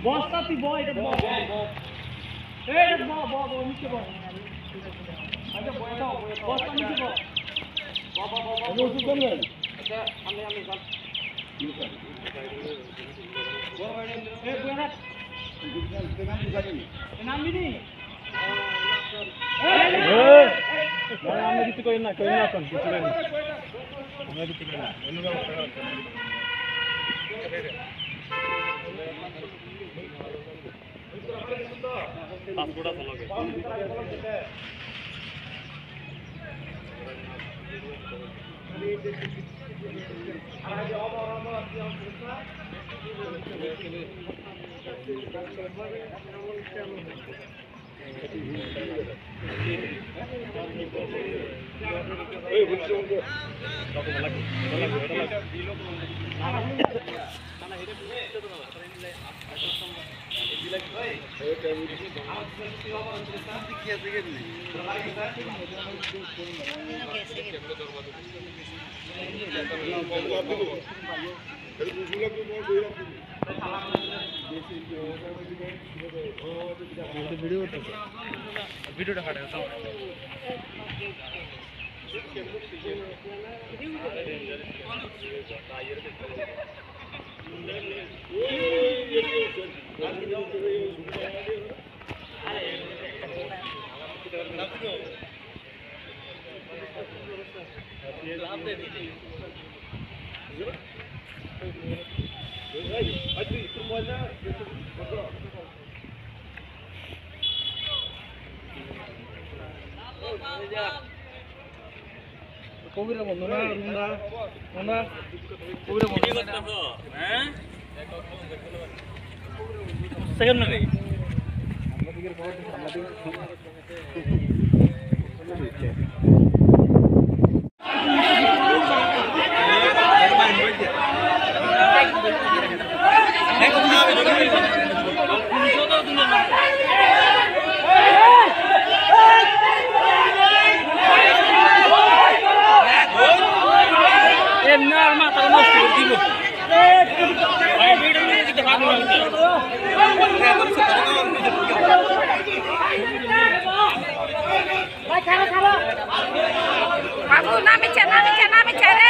বস্তা তুই বয় এটা বয় এই এটা বয় নিচে বয় আচ্ছা বয় দাও বস্তা নিচে বয় আমি ওষুধ দেন না আচ্ছা আমি যান এই বয় না নাম দিনি আমি কিছু করি না এখন কিছু করি না আমরা কিছু করি না অন্য পাসপোর্ট আছে লগে এই বুঝছো কত লাগে এটা দিলো না না এটা বুঝতে তো না তাহলে নিলে এই দিলা কি ভাই ওটা বুঝছি আমার কি হবে শান্তি কি আছে কি নেই লাগে স্যার কেসে কেমনে দরবাজা ভিডিওটা কাটা দাও কবিরা বন্ধু না রুন্দা কবিরা বন্ধু হ্যাঁ সেকেন্ড না রে আমরা দিকের খবর Babu nami cere.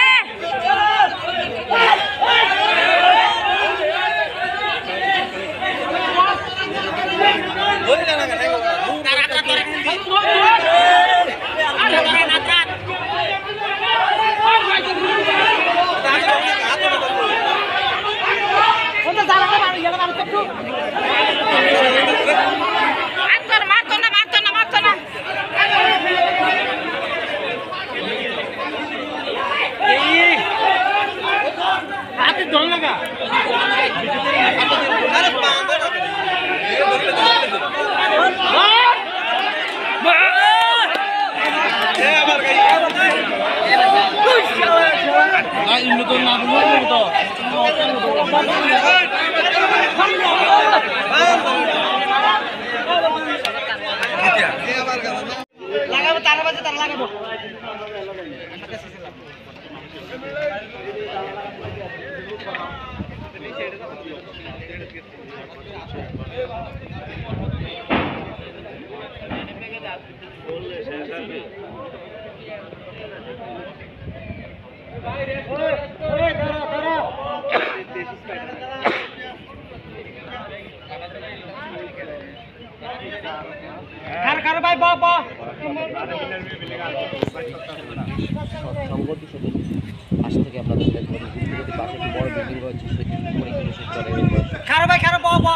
লাগাবো তার বাজে তার লাগাবো খার ভাই বা সংগঠন পাশে থেকে আমরা দেখতে পাশে একটি বড় বিল্ডিং রয়েছে খার ভাই খার বা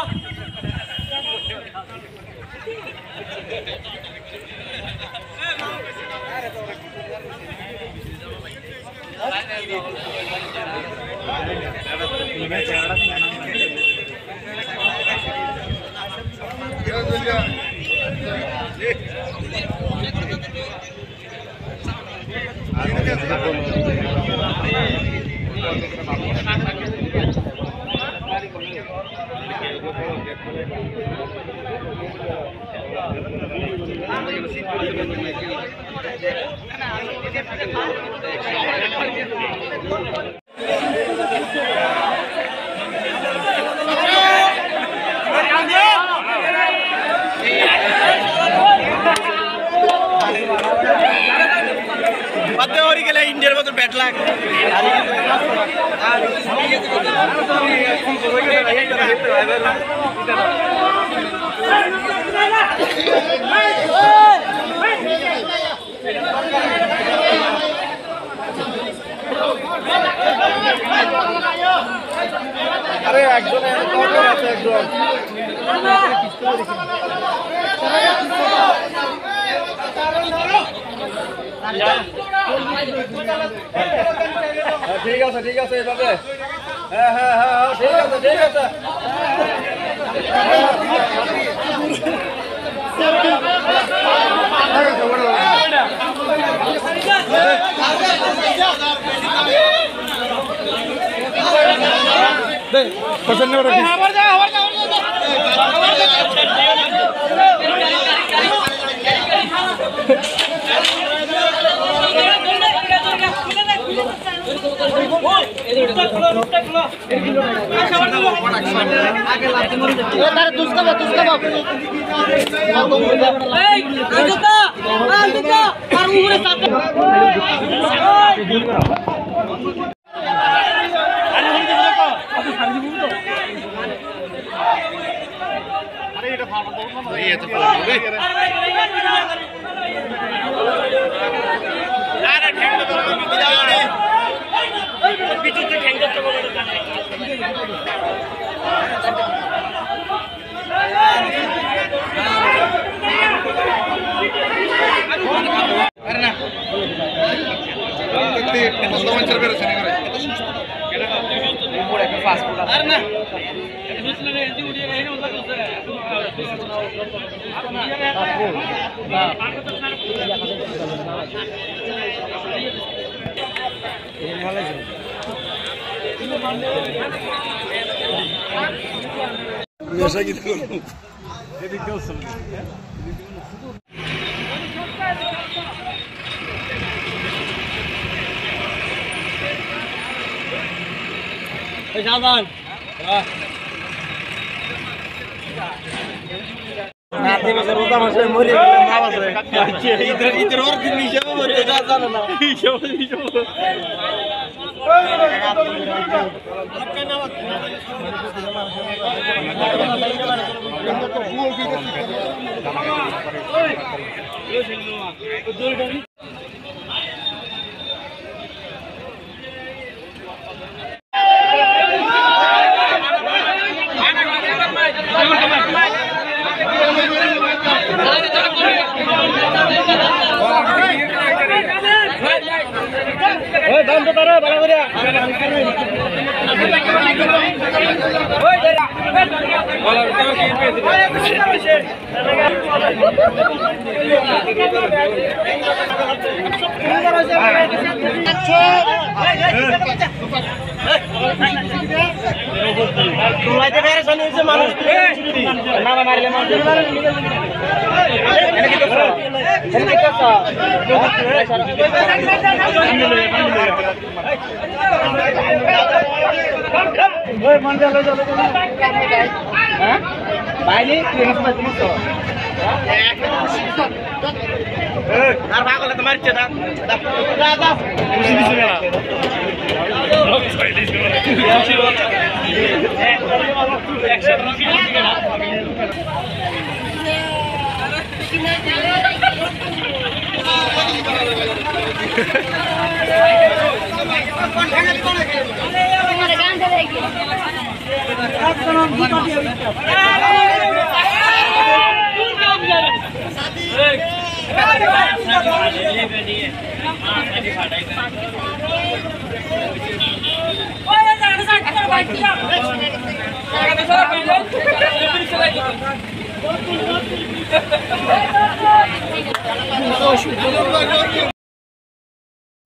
ব্যাড লাক আরে একজন আছে একজন ঠিক আছে এভাবে হ্যাঁ ঠিক আছে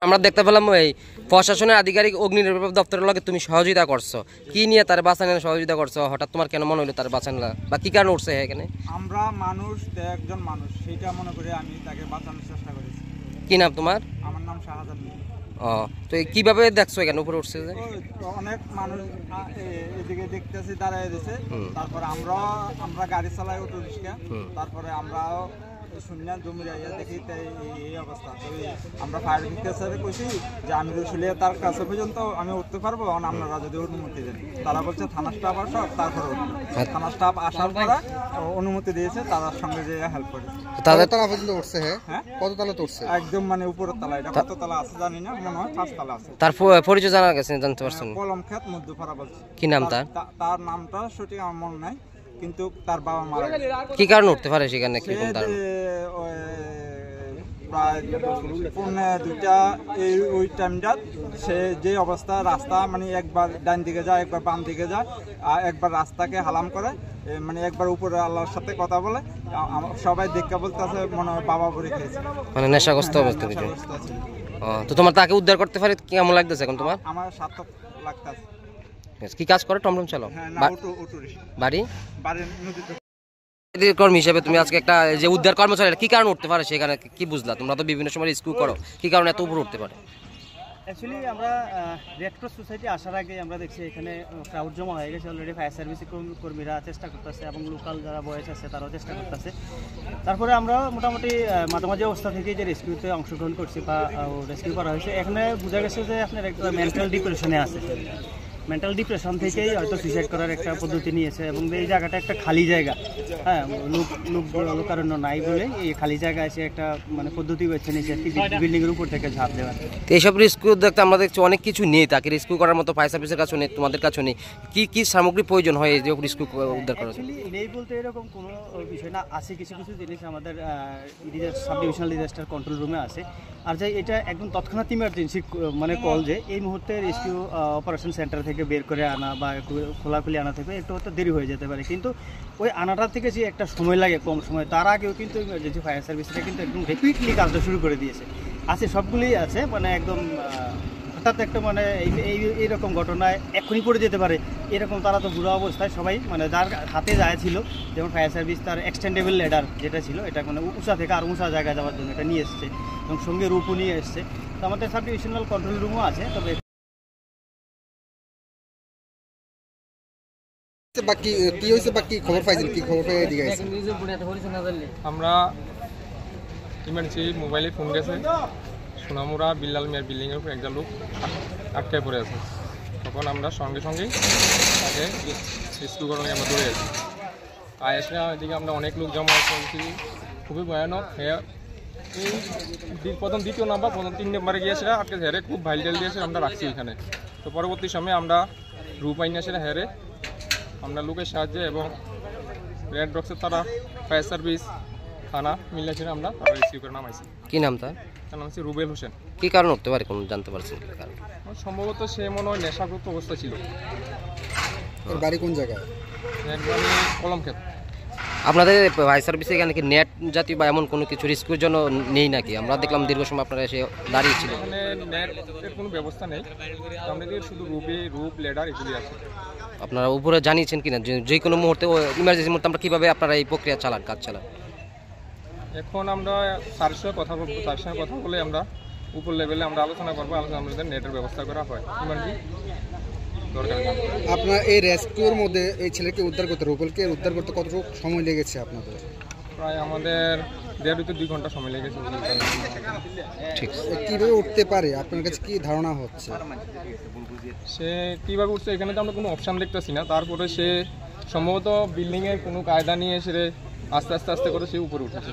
আমরা দেখতে পেলাম এই প্রশাসনের আধিকারিক অগ্নি নির্বাপক দপ্তরের লগে তুমি সহযোগিতা করছো, কি নিয়ে তার বাঁচানোর সহযোগিতা করছো? হঠাৎ তোমার কেন মনে হলো তার বাঁচানো বা কি কারণে উঠছে এখানে? আমরা মানুষ, একজন মানুষ, সেইটা মনে করে আমি তাকে বাঁচানোর চেষ্টা করেছি। কি নাম তোমার? আমার নাম শাহজাহান। ও, তো কিভাবে দেখছো এখানে উপরে উঠছে? যে অনেক মানুষ এদিকে দেখতেছি দাঁড়ায় দিয়েছে, তারপরে আমরা গাড়ি চালাই অটো রিক্সা, তারপরে আমরাও শূন্য জমির আইয়া দেখি তাই এই অবস্থা। তো আমরা ফায়ার ব্রিগেডে কইছি যে আমি রসুলিয়া তার কাছে পর্যন্ত আমি উঠতে পারবো, আপনারা যদি অনুমতি দেন। তারা বলছে থানা স্টাফ আসো, তারপরে থানা স্টাফ আসার পরে অনুমতি দিয়েছে, তার সঙ্গে যে হেল্প করে। তাদের তালা পর্যন্ত উঠছে? হ্যাঁ, কত তালা উঠছে? একদম মানে উপরের তলা। এটা কত তলা আছে জানি না, মনে হয় 5 তলা আছে। তার পরিচয় জানা গেছে, জানতে পারছেন? কলম ক্ষেত মধ্যপাড়া বলছে। কি নাম তার? তার নামটা সঠিক আমার মনে নাই, কিন্তু তার বাবা মারা গেছে। কি কারণে উঠতে পারে সেখানে, কি কোন কারণ? প্রায় 2:30 ওই টাইমটা সে যে অবস্থা, রাস্তা মানে একবার ডান দিকে যায়, একবার বাম দিকে যায়, আর একবার রাস্তাকে হালাম করে, মানে একবার উপরে আল্লাহর সাথে কথা বলে। সবাই দেখে বলতেছে মনে হয় বাবা পরে খেয়েছে, মানে নেশাগ্রস্ত অবস্থা কিছু। অবস্থা ছিল। তো তোমার তাকে উদ্ধার করতে পারে কেমন লাগতেছে এখন তোমার? আমার সার্থক লাগতেছে। কি কাজ করে? টমটম চালক? হ্যাঁ, না, অটো রিকশা। বাড়ি নদীতে। কর্মী হিসেবে তুমি আজকে একটা যে উদ্ধার কর্মচারী কি কারণে উঠতে পারে সেখানে, কি বুঝলা? তোমরা তো বিভিন্ন সময় রেস্কিউ করো, কি কারণে এত উপরে উঠতে পারে? অ্যাকচুয়ালি আমরা রেড ক্রস সোসাইটি আসার আগে আমরা দেখছি এখানে ক্রাউড জমা হয়ে গেছে অলরেডি। ফায়ার সার্ভিসের কর্মীরা চেষ্টা করতেছে এবং লোকাল যারা বয়স আছে তারাও চেষ্টা করতেছে। তারপরে আমরা মোটামুটি মাঝামাঝি অবস্থা থেকে যে রেস্কিউতে অংশগ্রহণ করছি বা রেস্কিউ করা হয়েছে, এখানে বোঝা গেছে যে আপনার একটা মেন্টাল ডিপ্রেশনে আছে। মেন্টাল ডিপ্রেশন থেকেই হয়তো সুইসাইড করার একটা পদ্ধতি নিয়েছে, এবং এই জায়গাটা একটা খালি জায়গা, হ্যাঁ, লোকারণ্য নাই বলে এই খালি জায়গায় এসে একটা মানে পদ্ধতি বেছে নিয়েছে বিল্ডিংয়ের উপর থেকে ঝাঁপ দেওয়ার। তো এইসব রেস্কিউ দেখতে আমরা দেখছি অনেক কিছু নেই, তাকে রেস্কিউ করার মতো ফায়ার সার্ভিসের কাছেও নেই, তোমাদের কাছেও নেই। কি কি সামগ্রী প্রয়োজন হয় এই যে রেস্কিউ উদ্ধার করার? অ্যাকচুয়ালি নেই বলতে এরকম কোনো বিষয় না, আছে কিছু কিছু জিনিস আমাদের সাব ডিভিশনাল ডিজাস্টার কন্ট্রোল রুমে আছে। আর যে এটা একদম তৎক্ষণাৎ ইমার্জেন্সি মানে কল, যে এই মুহূর্তে রেস্কিউ অপারেশন সেন্টার থেকে বের করে আনা বা একটু খোলাখুলি আনা থেকে একটু হয়তো দেরি হয়ে যেতে পারে, কিন্তু ওই আনাটার থেকে যে একটা সময় লাগে কম সময়, তার আগেও কিন্তু ইমার্জেন্সি ফায়ার সার্ভিসটা কিন্তু একদম রেপিডলি কাজটা শুরু করে দিয়েছে। আছে, সবগুলোই আছে, মানে একদম হঠাৎ একটা মানে এইরকম ঘটনায় এক্ষুনি পড়ে যেতে পারে এরকম তারা তো বুড়ো অবস্থায় সবাই, মানে যার হাতে যায় ছিল, যেমন ফায়ার সার্ভিস তার এক্সটেন্ডেবল লেডার যেটা ছিল, এটা মানে উঁচা থেকে আর উঁচা জায়গায় যাওয়ার জন্য এটা নিয়ে এসছে, এবং সঙ্গে রূপও নিয়ে এসছে। তো আমাদের সাব ডিভিশনাল কন্ট্রোল রুমও আছে। তবে বাকি কি হয়েছে, বাকি খবর পাইছেন, কি খবর পেয়ে এদিকে আছে? আমরা ইমার্জেন্সি মোবাইলে ফোন গেছে, সোনামুড়া বিল্লাল মিয়ার বিল্ডিংয়ের উপর একটা লোক আটকায় পড়ে আছে। তখন আমরা সঙ্গে সঙ্গেই তাকে রেস্কিউ করার আমরা দৌড়ে আছি। এসে এদিকে আমরা অনেক লোক জমা করছি, খুবই ভয়ানক। হ্যাঁ, এই প্রথম 2য় নাম্বার, প্রথম 3 নম্বরে গিয়েছে আটকে হেরে খুব ভাইটাল দিয়েছে, আমরা রাখছি এখানে। তো পরবর্তী সময়ে আমরা রূপ আইন আসে হেরে আমরা লোকের সাহায্যে এবং রেড ডক্সের তারা ফায়ার সার্ভিস থানা মিলে আমরা তারা রিসিভ করে নামাইছি। কি নাম তার? তার নাম হচ্ছে রুবেল হোসেন। কি কারণ উঠতে পারে কোন জানতে পারছেন কি কারণ? সম্ভবত সে মনে হয় নেশাগ্রস্ত অবস্থা ছিল। ওর বাড়ি কোন জায়গায়? একবারে কলম ক্ষেত। আপনাদের ফায়ার সার্ভিসে এখানে কি নেট জাতীয় বা এমন কোনো কিছু রিস্কিউর জন্য নেই নাকি? আমরা দেখলাম দীর্ঘ সময় আপনারা এসে দাঁড়িয়েছিল। এখানে নেটের কোনো ব্যবস্থা নেই, আমাদের শুধু রূপ লেডার এগুলি আছে। আপনারা উপরে জানিয়েছেন কিনা যে কোনো মুহূর্তে ইমার্জেন্সি মুহূর্তে আমরা কীভাবে আপনারা এই প্রক্রিয়া চালান, কাজ চালান? এখন আমরা স্যারের সঙ্গে কথা বলবো, তার সঙ্গে কথা বলে আমরা উপর লেভেলে আমরা আলোচনা করবো, আমাদের নেটের ব্যবস্থা করা হয় ইমার্জেন্সি দরকার। আপনার এই রেস্কিউর মধ্যে এই ছেলেকে উদ্ধার করতে, রুবেলকে উদ্ধার করতে কতটুকু সময় লেগেছে আপনাদের? প্রায় আমাদের 1.5 থেকে 2 ঘন্টা সময় লেগেছে। ঠিক, কীভাবে উঠতে পারে আপনার কাছে কি ধারণা হচ্ছে? সে কীভাবে উঠছে এখানে তো আমরা কোনো অপশান দেখতেছি না। তারপরে সে সম্ভবত বিল্ডিংয়ের কোনো কায়দা নিয়ে সে আস্তে আস্তে করে সে উপরে উঠেছে।